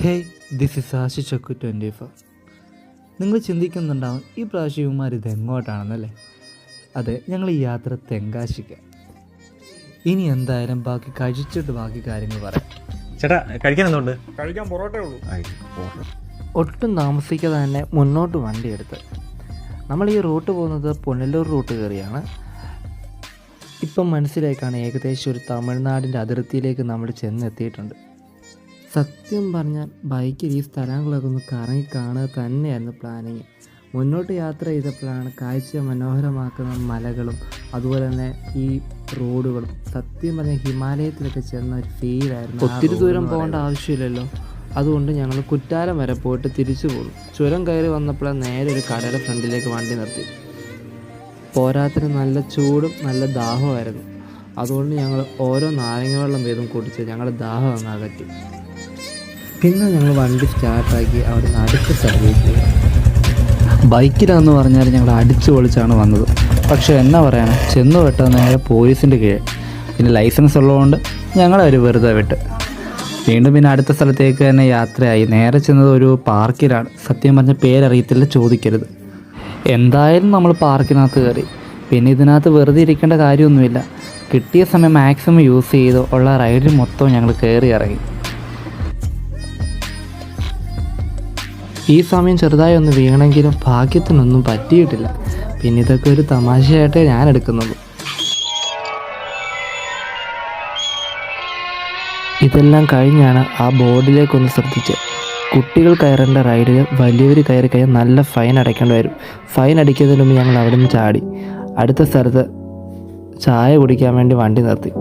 Hey, this is Ashi Chakku 24. നിങ്ങൾ ചിന്തിക്കുന്നുണ്ടാവും ഈ പ്രാവശ്യം ഇവന്മാർ ഇത് എങ്ങോട്ടാണെന്നല്ലേ? അതെ, ഞങ്ങൾ ഈ യാത്ര തെങ്കാശിക്ക്. ഇനി എന്തായാലും ബാക്കി കഴിച്ചിട്ട് ബാക്കി കാര്യങ്ങൾ പറയാം. ചേട്ടാ, കഴിക്കാൻ എന്തുണ്ട്? കഴിക്കാൻ പൊറോട്ടേ ഉള്ളൂ. ഒട്ടും താമസിക്കാതെ തന്നെ മുന്നോട്ട് വണ്ടിയെടുത്ത് നമ്മൾ ഈ റൂട്ട് പോകുന്നത് പുനലൂർ റൂട്ട് കയറിയാണ്. ഇപ്പം മനസ്സിലേക്കാണ് ഏകദേശം ഒരു തമിഴ്നാടിൻ്റെ അതിർത്തിയിലേക്ക് നമ്മൾ ചെന്നെത്തിയിട്ടുണ്ട്. സത്യം പറഞ്ഞാൽ ബൈക്കിൽ ഈ സ്ഥലങ്ങളൊക്കെ ഒന്ന് കറങ്ങി കാണുക തന്നെയായിരുന്നു പ്ലാനിങ്. മുന്നോട്ട് യാത്ര ചെയ്തപ്പോഴാണ് കാഴ്ച മനോഹരമാക്കുന്ന മലകളും അതുപോലെ തന്നെ ഈ റോഡുകളും സത്യം പറഞ്ഞാൽ ഹിമാലയത്തിലൊക്കെ ചെന്ന ഒരു ഫീലായിരുന്നു. ഒത്തിരി ദൂരം പോകേണ്ട ആവശ്യമില്ലല്ലോ, അതുകൊണ്ട് ഞങ്ങൾ കുറ്റാലം വരെ പോയിട്ട് തിരിച്ചു പോകും. ചുരം കയറി വന്നപ്പോൾ നേരെ ഒരു കടയുടെ ഫ്രണ്ടിലേക്ക് വണ്ടി നിർത്തി. പോരാത്തിന് നല്ല ചൂടും നല്ല ദാഹമായിരുന്നു. അതുകൊണ്ട് ഞങ്ങൾ ഓരോ നാരങ്ങ വെള്ളം വീതം കുടിച്ച് ഞങ്ങളുടെ ദാഹം അങ്ങ് അകറ്റി. പിന്നെ ഞങ്ങൾ വണ്ടി സ്റ്റാർട്ടാക്കി അവിടെ നിന്ന് അടുത്ത സർവീസ് ചെയ്തു. ബൈക്കിലാന്ന് പറഞ്ഞാൽ ഞങ്ങൾ അടിച്ചു പൊളിച്ചാണ് വന്നത്. പക്ഷേ എന്നാ പറയാനാ, ചെന്ന് പെട്ടത് നേരെ പോലീസിൻ്റെ കീഴിൽ. പിന്നെ ലൈസൻസ് ഉള്ളതുകൊണ്ട് ഞങ്ങളവർ വെറുതെ വിട്ട് വീണ്ടും പിന്നെ അടുത്ത സ്ഥലത്തേക്ക് തന്നെ യാത്രയായി. നേരെ ചെന്നത് ഒരു പാർക്കിലാണ്. സത്യം പറഞ്ഞ പേരറിയത്തില്ല, ചോദിക്കരുത്. എന്തായാലും നമ്മൾ പാർക്കിനകത്ത് കയറി. പിന്നെ ഇതിനകത്ത് വെറുതെ ഇരിക്കേണ്ട കാര്യമൊന്നുമില്ല. കിട്ടിയ സമയം മാക്സിമം യൂസ് ചെയ്ത് ഉള്ള റൈഡിൽ മൊത്തം ഞങ്ങൾ കയറി ഇറങ്ങി. ഈ സമയം ചെറുതായി ഒന്ന് വീണെങ്കിലും ഭാഗ്യത്തിനൊന്നും പറ്റിയിട്ടില്ല. പിന്നെ ഇതൊക്കെ ഒരു തമാശയായിട്ടേ ഞാൻ എടുക്കുന്നത്. ഇതെല്ലാം കഴിഞ്ഞാണ് ആ ബോർഡിലേക്കൊന്ന് ശ്രദ്ധിച്ചത്. കുട്ടികൾ കയറേണ്ട റൈഡിൽ വലിയവർ കയറി കഴിഞ്ഞാൽ നല്ല ഫൈൻ അടയ്ക്കേണ്ടി വരും. ഫൈൻ അടിക്കുന്നതിന് മുമ്പ് ഞങ്ങൾ അവിടെ നിന്ന് ചാടി അടുത്ത സ്ഥലത്ത് ചായ കുടിക്കാൻ വേണ്ടി വണ്ടി നിർത്തി.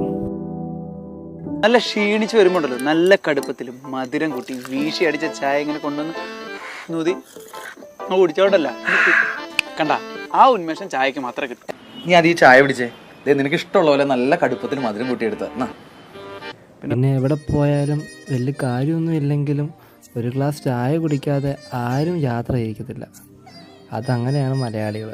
നല്ല ക്ഷീണിച്ച് വരുമ്പോണ്ടല്ലോ, നല്ല കടുപ്പത്തിലും മധുരം കൂട്ടി വീശി അടിച്ച ചായ ഇങ്ങനെ കൊണ്ടുവന്ന് നൂതി കുടിച്ചോണ്ടല്ല കണ്ട ആ ഉന്മേഷം ചായക്ക് മാത്രമേ കിട്ടും. നീ അത് ഈ ചായ പിടിച്ചേ, നിനക്ക് ഇഷ്ടമുള്ള പോലെ നല്ല കടുപ്പത്തിൽ മധുരം കൂട്ടിയെടുത്ത. പിന്നെ എവിടെ പോയാലും വലിയ കാര്യമൊന്നും ഇല്ലെങ്കിലും ഒരു ഗ്ലാസ് ചായ കുടിക്കാതെ ആരും യാത്ര ചെയ്യിക്കത്തില്ല. അതങ്ങനെയാണ് മലയാളികൾ.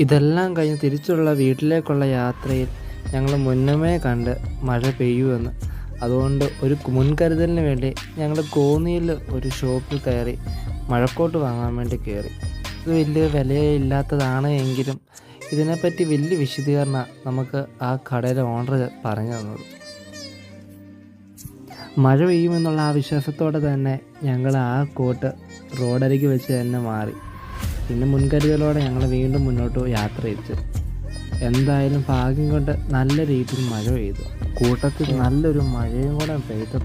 ഇതെല്ലാം കഴിഞ്ഞ് തിരിച്ചുള്ള വീട്ടിലേക്കുള്ള യാത്രയിൽ ഞങ്ങൾ മുന്നമേ കണ്ട് മഴ പെയ്യുമെന്ന്. അതുകൊണ്ട് ഒരു മുൻകരുതലിന് വേണ്ടി ഞങ്ങൾ കോന്നിയിൽ ഒരു ഷോപ്പിൽ കയറി മഴക്കോട്ട് വാങ്ങാൻ വേണ്ടി കയറി. ഇത് വലിയ വിലയില്ലാത്തതാണ് എങ്കിലും ഇതിനെപ്പറ്റി വലിയ വിശദീകരണം നമുക്ക് ആ കടയിലെ ഓണർ പറഞ്ഞു തന്നത്. മഴ പെയ്യുമെന്നുള്ള ആ വിശ്വാസത്തോടെ തന്നെ ഞങ്ങൾ ആ കോട്ട് റോഡരികെ വെച്ച് തന്നെ മാറി. പിന്നെ മുൻകരുതലോടെ ഞങ്ങൾ വീണ്ടും മുന്നോട്ട് യാത്ര തിരിച്ചു. എന്തായാലും ഭാഗ്യം കൊണ്ട് നല്ല രീതിയിൽ മഴ പെയ്തു. കൂട്ടത്തിൽ നല്ലൊരു മഴയും കൂടെ പെയ്തു.